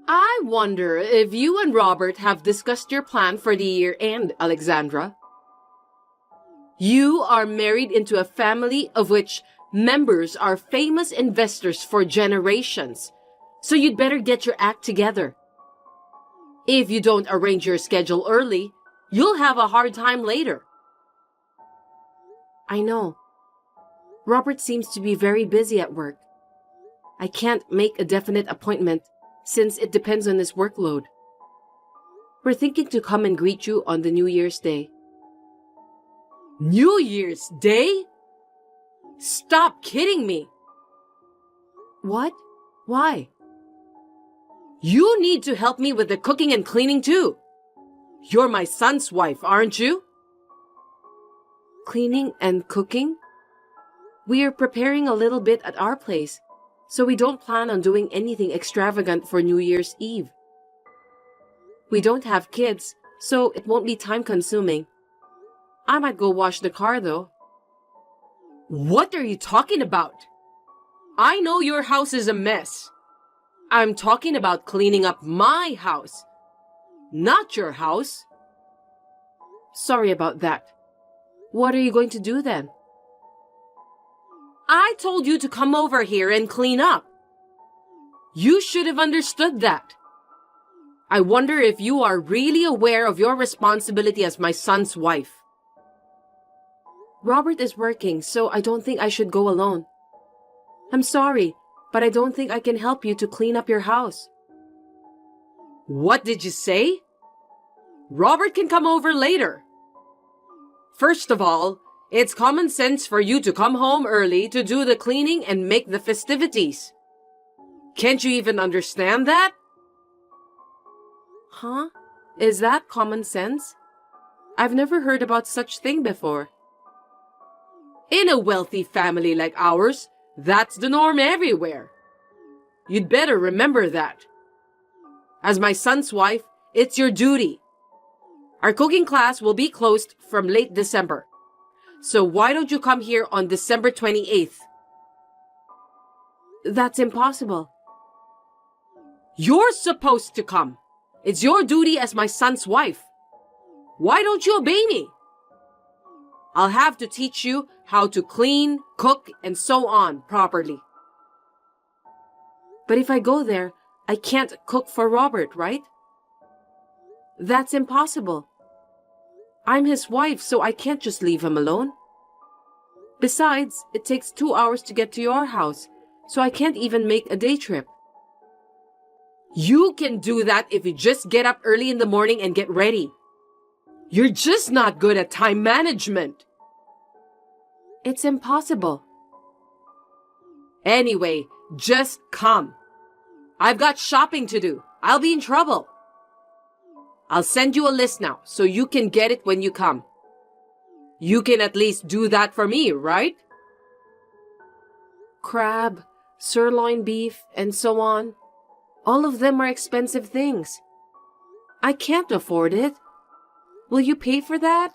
I wonder if you and Robert have discussed your plan for the year end, Alexandra. You are married into a family of which members are famous investors for generations, so you'd better get your act together. If you don't arrange your schedule early, you'll have a hard time later. I know. Robert seems to be very busy at work. I can't make a definite appointment since it depends on his workload. We're thinking to come and greet you on the New Year's Day. New Year's Day? Stop kidding me! What? Why? You need to help me with the cooking and cleaning too. You're my son's wife, aren't you? Cleaning and cooking? We are preparing a little bit at our place, so we don't plan on doing anything extravagant for New Year's Eve. We don't have kids, so it won't be time-consuming. I might go wash the car, though. What are you talking about? I know your house is a mess. I'm talking about cleaning up my house, not your house. Sorry about that. What are you going to do then? I told you to come over here and clean up. You should have understood that. I wonder if you are really aware of your responsibility as my son's wife. Robert is working, so I don't think I should go alone. I'm sorry, but I don't think I can help you to clean up your house. What did you say? Robert can come over later. First of all, it's common sense for you to come home early to do the cleaning and make the festivities. Can't you even understand that? Huh? Is that common sense? I've never heard about such thing before. In a wealthy family like ours, that's the norm everywhere. You'd better remember that. As my son's wife, it's your duty. Our cooking class will be closed from late December. So why don't you come here on December 28th? That's impossible. You're supposed to come. It's your duty as my son's wife. Why don't you obey me? I'll have to teach you how to clean, cook, and so on properly. But if I go there, I can't cook for Robert, right? That's impossible. I'm his wife, so I can't just leave him alone. Besides, it takes 2 hours to get to your house, so I can't even make a day trip. You can do that if you just get up early in the morning and get ready. You're just not good at time management. It's impossible. Anyway, just come. I've got shopping to do. I'll be in trouble. I'll send you a list now so you can get it when you come. You can at least do that for me, right? Crab, sirloin beef, and so on. All of them are expensive things. I can't afford it. Will you pay for that?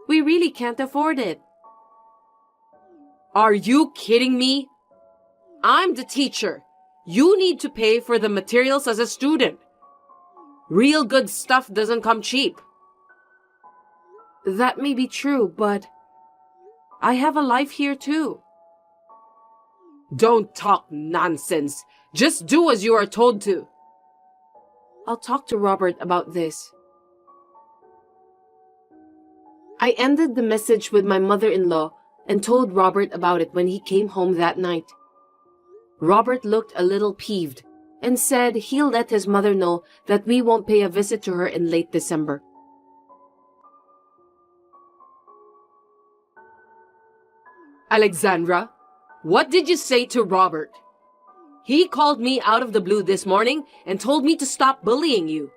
We really can't afford it. Are you kidding me? I'm the teacher. You need to pay for the materials as a student. Real good stuff doesn't come cheap. That may be true, but I have a life here too. Don't talk nonsense. Just do as you are told to. I'll talk to Robert about this. I ended the message with my mother-in-law and told Robert about it when he came home that night. Robert looked a little peeved and said he'll let his mother know that we won't pay a visit to her in late December. Alexandra, what did you say to Robert? He called me out of the blue this morning and told me to stop bullying you.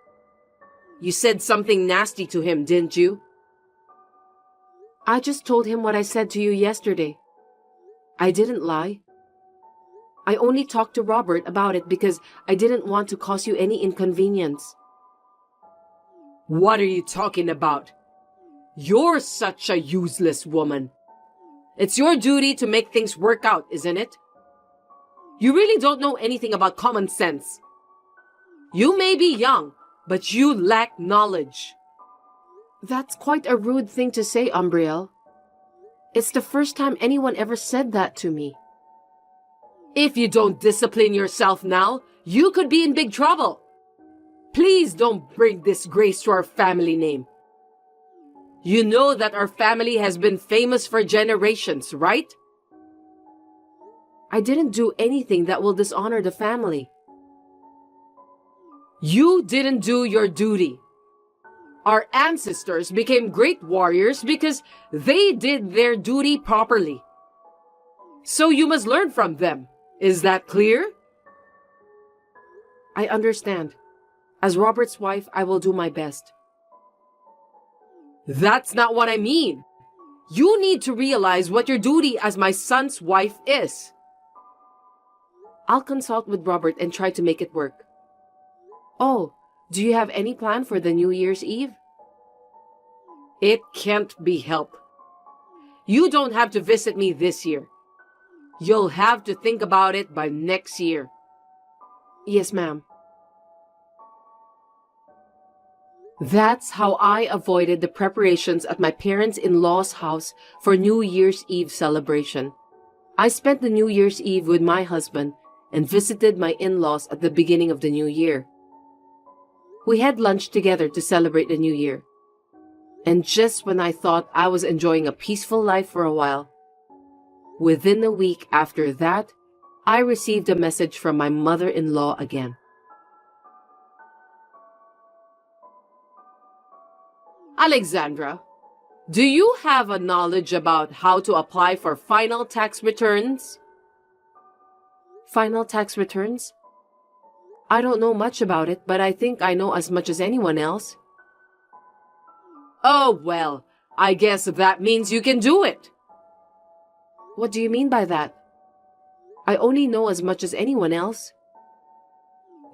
You said something nasty to him, didn't you? I just told him what I said to you yesterday. I didn't lie. I only talked to Robert about it because I didn't want to cause you any inconvenience. What are you talking about? You're such a useless woman. It's your duty to make things work out, isn't it? You really don't know anything about common sense. You may be young, but you lack knowledge. That's quite a rude thing to say, Umbriel. It's the first time anyone ever said that to me. If you don't discipline yourself now, you could be in big trouble. Please don't bring disgrace to our family name. You know that our family has been famous for generations, right? I didn't do anything that will dishonor the family. You didn't do your duty. Our ancestors became great warriors because they did their duty properly. So you must learn from them. Is that clear? I understand. As Robert's wife, I will do my best. That's not what I mean. You need to realize what your duty as my son's wife is. I'll consult with Robert and try to make it work. Oh, do you have any plan for the New Year's Eve? It can't be helped. You don't have to visit me this year. You'll have to think about it by next year. Yes, ma'am. That's how I avoided the preparations at my parents-in-law's house for New Year's Eve celebration. I spent the New Year's Eve with my husband and visited my in-laws at the beginning of the new year. We had lunch together to celebrate the new year. And just when I thought I was enjoying a peaceful life for a while, within a week after that, I received a message from my mother-in-law again. Alexandra, do you have a knowledge about how to apply for final tax returns? Final tax returns? I don't know much about it, but I think I know as much as anyone else. Oh, well, I guess that means you can do it. What do you mean by that? I only know as much as anyone else.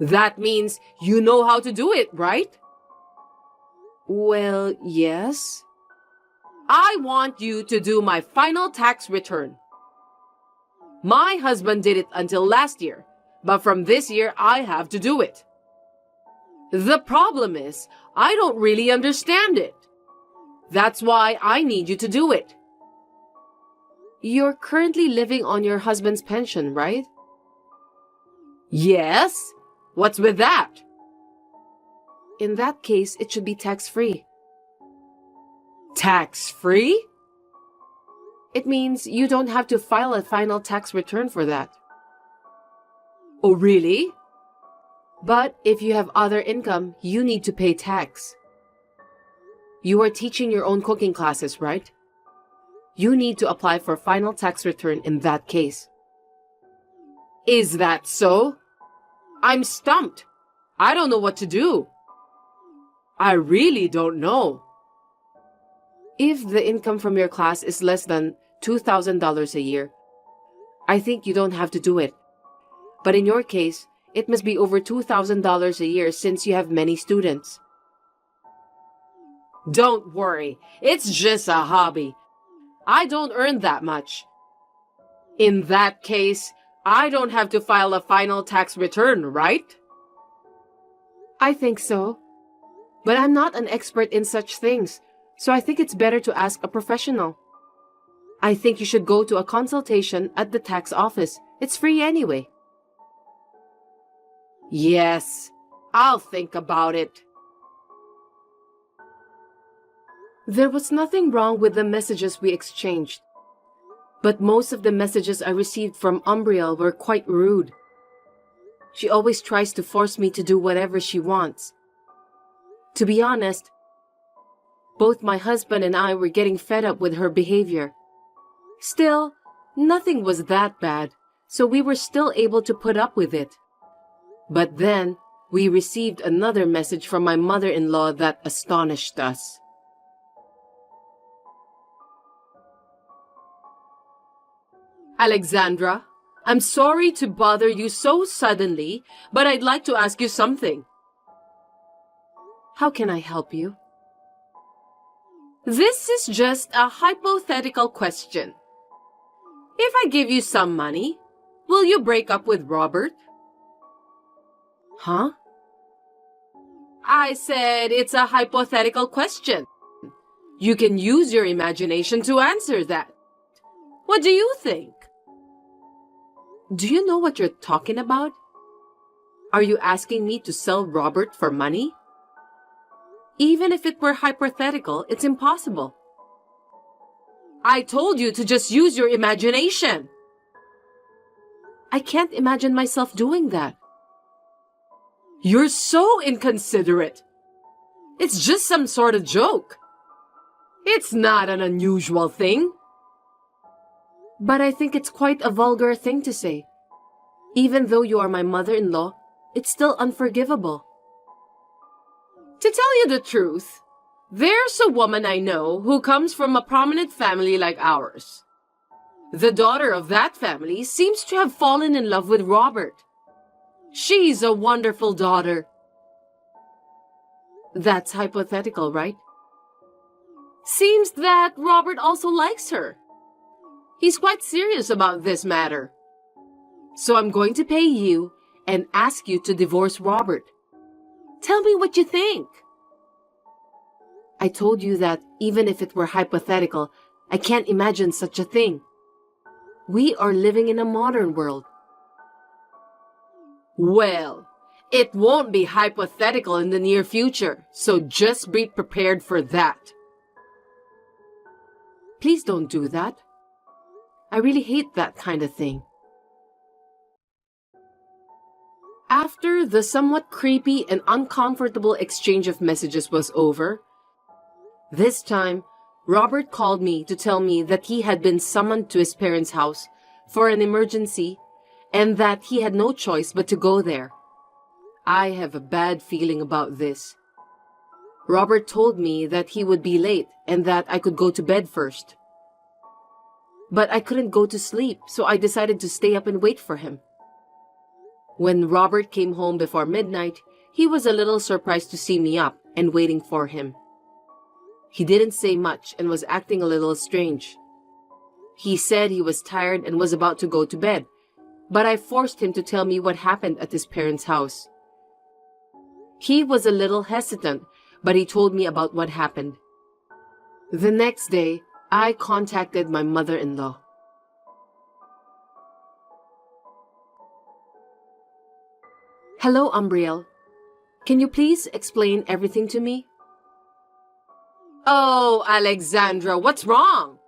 That means you know how to do it, right? Well, yes. I want you to do my final tax return. My husband did it until last year, but from this year I have to do it. The problem is, I don't really understand it. That's why I need you to do it. You're currently living on your husband's pension, right? Yes. What's with that? In that case, it should be tax-free. Tax-free? It means you don't have to file a final tax return for that. Oh, really? But if you have other income, you need to pay tax. You are teaching your own cooking classes, right? You need to apply for final tax return in that case. Is that so? I'm stumped. I don't know what to do. I really don't know. If the income from your class is less than $2,000 a year, I think you don't have to do it. But in your case, it must be over $2,000 a year since you have many students. Don't worry, it's just a hobby. I don't earn that much. In that case, I don't have to file a final tax return, right? I think so. But I'm not an expert in such things, so I think it's better to ask a professional. I think you should go to a consultation at the tax office. It's free anyway. Yes, I'll think about it. There was nothing wrong with the messages we exchanged, but most of the messages I received from Umbriel were quite rude. She always tries to force me to do whatever she wants. To be honest, both my husband and I were getting fed up with her behavior. Still, nothing was that bad, so we were still able to put up with it. But then, we received another message from my mother-in-law that astonished us. Alexandra, I'm sorry to bother you so suddenly, but I'd like to ask you something. How can I help you? This is just a hypothetical question. If I give you some money, will you break up with Robert? Huh? I said it's a hypothetical question. You can use your imagination to answer that. What do you think? Do you know what you're talking about? Are you asking me to sell Robert for money? Even if it were hypothetical, it's impossible. I told you to just use your imagination. I can't imagine myself doing that. You're so inconsiderate. It's just some sort of joke. It's not an unusual thing. But I think it's quite a vulgar thing to say. Even though you are my mother-in-law, it's still unforgivable. To tell you the truth, there's a woman I know who comes from a prominent family like ours. The daughter of that family seems to have fallen in love with Robert. She's a wonderful daughter. That's hypothetical, right? Seems that Robert also likes her. He's quite serious about this matter. So I'm going to pay you and ask you to divorce Robert. Tell me what you think. I told you that even if it were hypothetical, I can't imagine such a thing. We are living in a modern world. Well, it won't be hypothetical in the near future, so just be prepared for that. Please don't do that. I really hate that kind of thing. After the somewhat creepy and uncomfortable exchange of messages was over, this time, Robert called me to tell me that he had been summoned to his parents' house for an emergency and that he had no choice but to go there. I have a bad feeling about this. Robert told me that he would be late and that I could go to bed first. But I couldn't go to sleep, so I decided to stay up and wait for him. When Robert came home before midnight, he was a little surprised to see me up and waiting for him. He didn't say much and was acting a little strange. He said he was tired and was about to go to bed, but I forced him to tell me what happened at his parents' house. He was a little hesitant, but he told me about what happened. The next day, I contacted my mother-in-law. Hello, Umbriel. Can you please explain everything to me? Oh, Alexandra, what's wrong?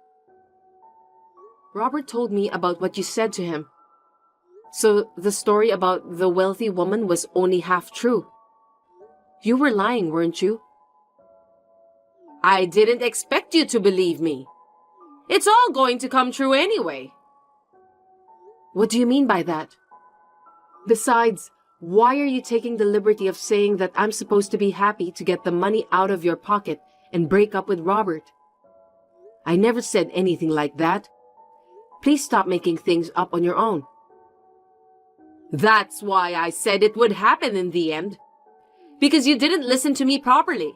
Robert told me about what you said to him. So the story about the wealthy woman was only half true. You were lying, weren't you? I didn't expect you to believe me. It's all going to come true anyway. What do you mean by that? Besides, why are you taking the liberty of saying that I'm supposed to be happy to get the money out of your pocket and break up with Robert? I never said anything like that. Please stop making things up on your own. That's why I said it would happen in the end. Because you didn't listen to me properly.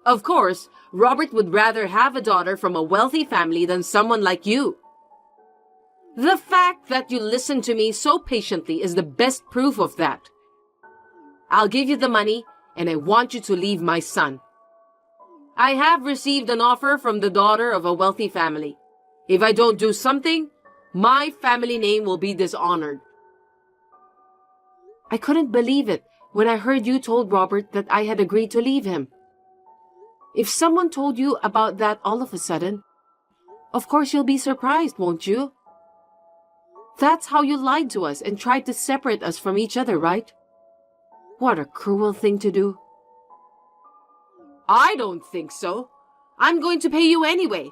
Of course, Robert would rather have a daughter from a wealthy family than someone like you. The fact that you listened to me so patiently is the best proof of that. I'll give you the money, and I want you to leave my son. I have received an offer from the daughter of a wealthy family. If I don't do something, my family name will be dishonored. I couldn't believe it when I heard you told Robert that I had agreed to leave him. If someone told you about that all of a sudden, of course you'll be surprised, won't you? That's how you lied to us and tried to separate us from each other, right? What a cruel thing to do. I don't think so. I'm going to pay you anyway.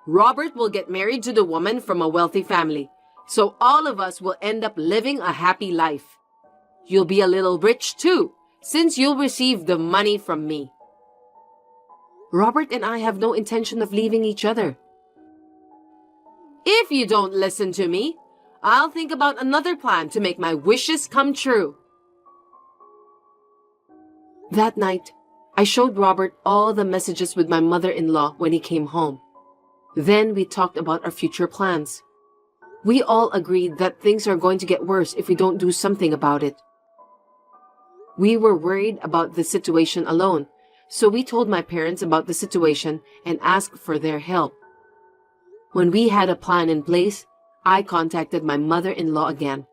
Robert will get married to the woman from a wealthy family, so all of us will end up living a happy life. You'll be a little rich too, since you'll receive the money from me. Robert and I have no intention of leaving each other. If you don't listen to me, I'll think about another plan to make my wishes come true. That night, I showed Robert all the messages with my mother-in-law when he came home. Then we talked about our future plans. We all agreed that things are going to get worse if we don't do something about it. We were worried about the situation alone, so we told my parents about the situation and asked for their help. When we had a plan in place, I contacted my mother-in-law again.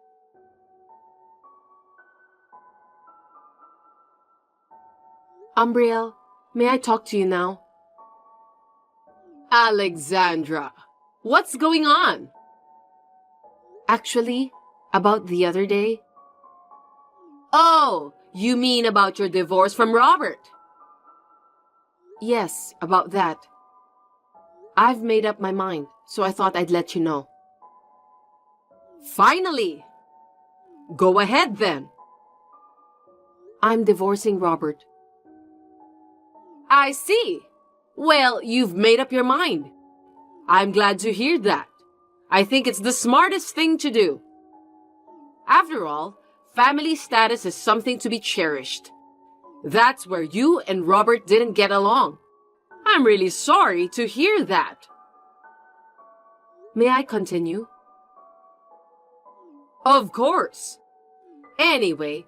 Umbriel, may I talk to you now? Alexandra, what's going on? Actually, about the other day. Oh, you mean about your divorce from Robert? Yes, about that. I've made up my mind, so I thought I'd let you know. Finally! Go ahead then. I'm divorcing Robert. I see. Well, you've made up your mind. I'm glad to hear that. I think it's the smartest thing to do. After all, family status is something to be cherished. That's where you and Robert didn't get along. I'm really sorry to hear that. May I continue? Of course. Anyway,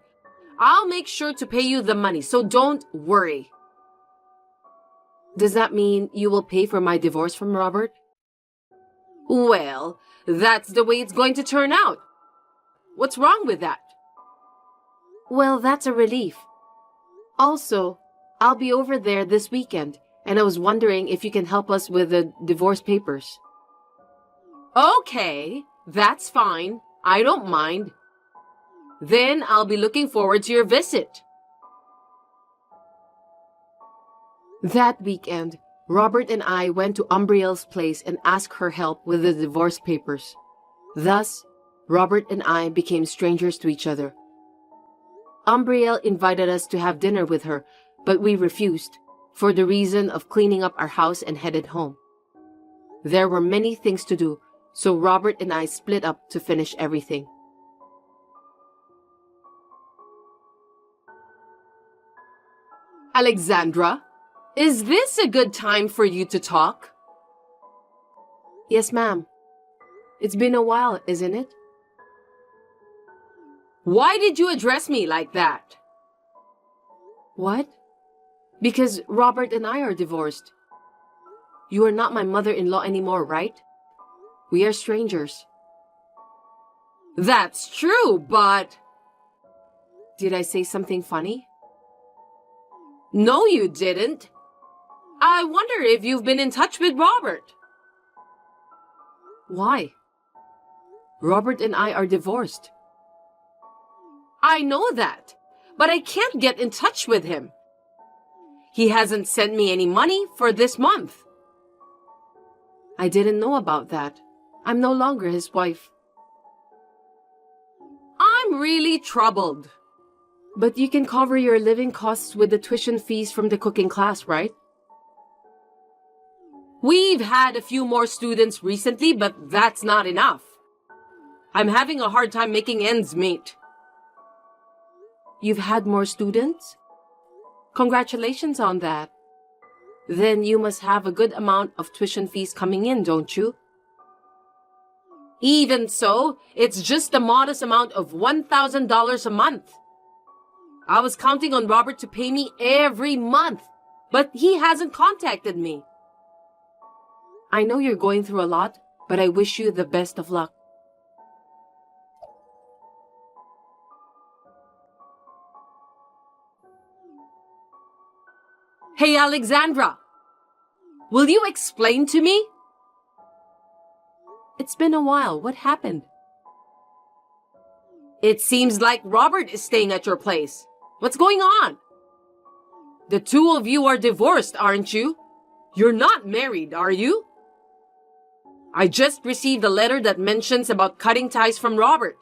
I'll make sure to pay you the money, so don't worry. Does that mean you will pay for my divorce from Robert? Well, that's the way it's going to turn out. What's wrong with that? Well, that's a relief. Also, I'll be over there this weekend, and I was wondering if you can help us with the divorce papers. Okay, that's fine. I don't mind. Then I'll be looking forward to your visit. That weekend, Robert and I went to Umbriel's place and asked her help with the divorce papers. Thus, Robert and I became strangers to each other. Umbriel invited us to have dinner with her, but we refused, for the reason of cleaning up our house and headed home. There were many things to do, so Robert and I split up to finish everything. Alexandra, is this a good time for you to talk? Yes, ma'am. It's been a while, isn't it? Why did you address me like that? What? Because Robert and I are divorced. You are not my mother-in-law anymore, right? We are strangers. That's true, but... Did I say something funny? No, you didn't. I wonder if you've been in touch with Robert. Why? Robert and I are divorced. I know that, but I can't get in touch with him. He hasn't sent me any money for this month. I didn't know about that. I'm no longer his wife. I'm really troubled. But you can cover your living costs with the tuition fees from the cooking class, right? We've had a few more students recently, but that's not enough. I'm having a hard time making ends meet. You've had more students? Congratulations on that. Then you must have a good amount of tuition fees coming in, don't you? Even so, it's just a modest amount of $1,000 a month. I was counting on Robert to pay me every month, but he hasn't contacted me. I know you're going through a lot, but I wish you the best of luck. Hey, Alexandra! Will you explain to me? It's been a while. What happened? It seems like Robert is staying at your place. What's going on? The two of you are divorced, aren't you? You're not married, are you? I just received a letter that mentions about cutting ties from Robert.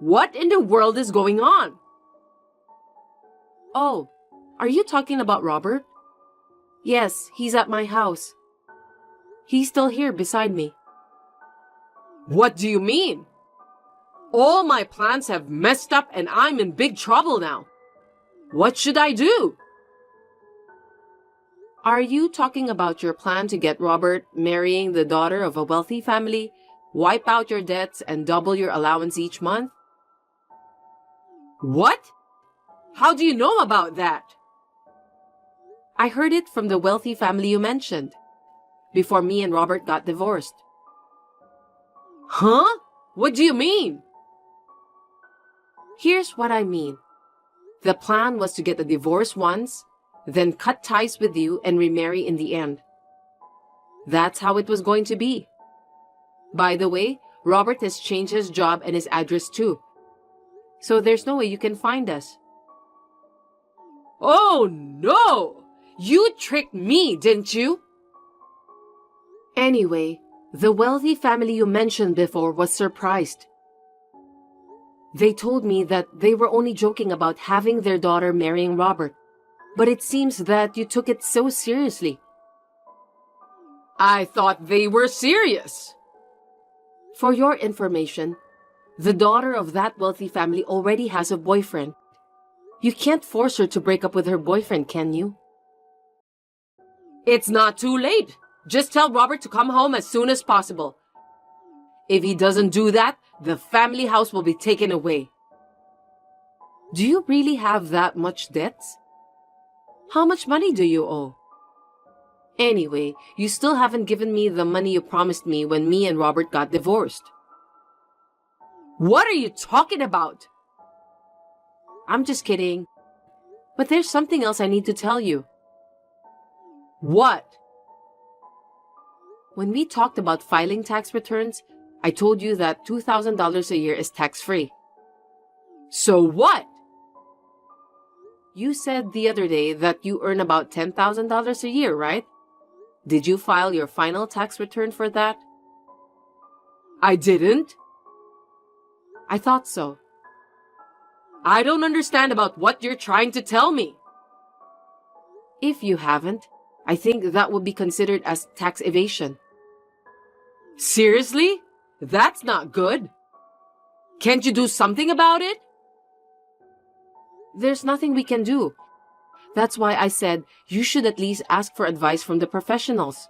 What in the world is going on? Oh, are you talking about Robert? Yes, he's at my house. He's still here beside me. What do you mean? All my plans have messed up and I'm in big trouble now. What should I do? Are you talking about your plan to get Robert marrying the daughter of a wealthy family, wipe out your debts, and double your allowance each month? What? How do you know about that? I heard it from the wealthy family you mentioned, before me and Robert got divorced. Huh? What do you mean? Here's what I mean. The plan was to get a divorce once, then cut ties with you and remarry in the end. That's how it was going to be. By the way, Robert has changed his job and his address too. So there's no way you can find us. Oh no! You tricked me, didn't you? Anyway, the wealthy family you mentioned before was surprised. They told me that they were only joking about having their daughter marrying Robert, but it seems that you took it so seriously. I thought they were serious. For your information, the daughter of that wealthy family already has a boyfriend. You can't force her to break up with her boyfriend, can you? It's not too late. Just tell Robert to come home as soon as possible. If he doesn't do that, the family house will be taken away. Do you really have that much debts? How much money do you owe? Anyway, you still haven't given me the money you promised me when me and Robert got divorced. What are you talking about? I'm just kidding. But there's something else I need to tell you. What? When we talked about filing tax returns, I told you that $2,000 a year is tax-free. So what? You said the other day that you earn about $10,000 a year, right? Did you file your final tax return for that? I didn't. I thought so. I don't understand about what you're trying to tell me. If you haven't, I think that would be considered as tax evasion. Seriously? That's not good. Can't you do something about it? There's nothing we can do. That's why I said you should at least ask for advice from the professionals.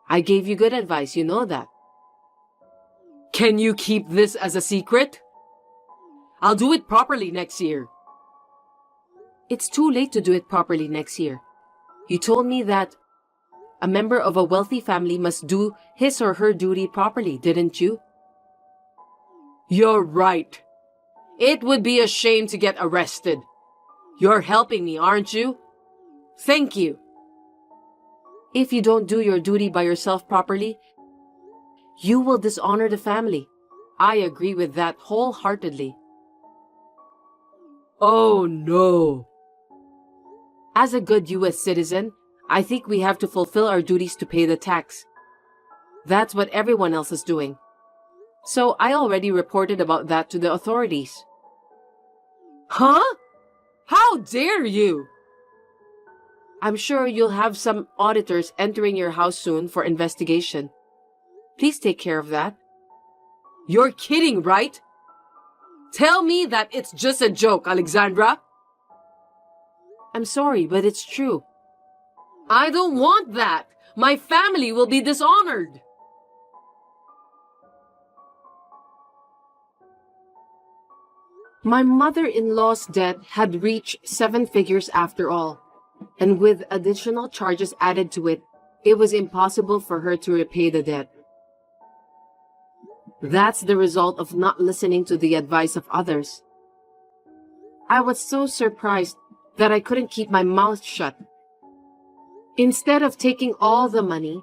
I gave you good advice, you know that. Can you keep this as a secret? I'll do it properly next year. It's too late to do it properly next year. You told me that a member of a wealthy family must do his or her duty properly, didn't you? You're right. It would be a shame to get arrested. You're helping me, aren't you? Thank you. If you don't do your duty by yourself properly, you will dishonor the family. I agree with that wholeheartedly. Oh no. As a good U.S. citizen, I think we have to fulfill our duties to pay the tax. That's what everyone else is doing. So I already reported about that to the authorities. Huh? How dare you? I'm sure you'll have some auditors entering your house soon for investigation. Please take care of that. You're kidding, right? Tell me that it's just a joke, Alexandra. I'm sorry, but it's true. I don't want that. My family will be dishonored. My mother-in-law's debt had reached 7 figures after all, and with additional charges added to it, it was impossible for her to repay the debt. That's the result of not listening to the advice of others. I was so surprised that I couldn't keep my mouth shut. Instead of taking all the money,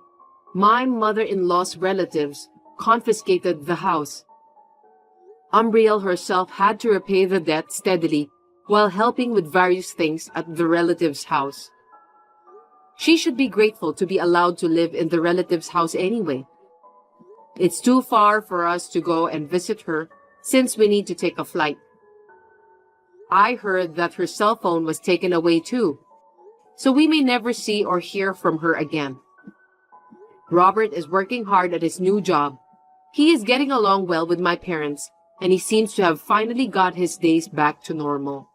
my mother-in-law's relatives confiscated the house. Umbriel herself had to repay the debt steadily while helping with various things at the relative's house. She should be grateful to be allowed to live in the relative's house anyway. It's too far for us to go and visit her since we need to take a flight. I heard that her cell phone was taken away too, so we may never see or hear from her again. Robert is working hard at his new job. He is getting along well with my parents, and he seems to have finally got his days back to normal.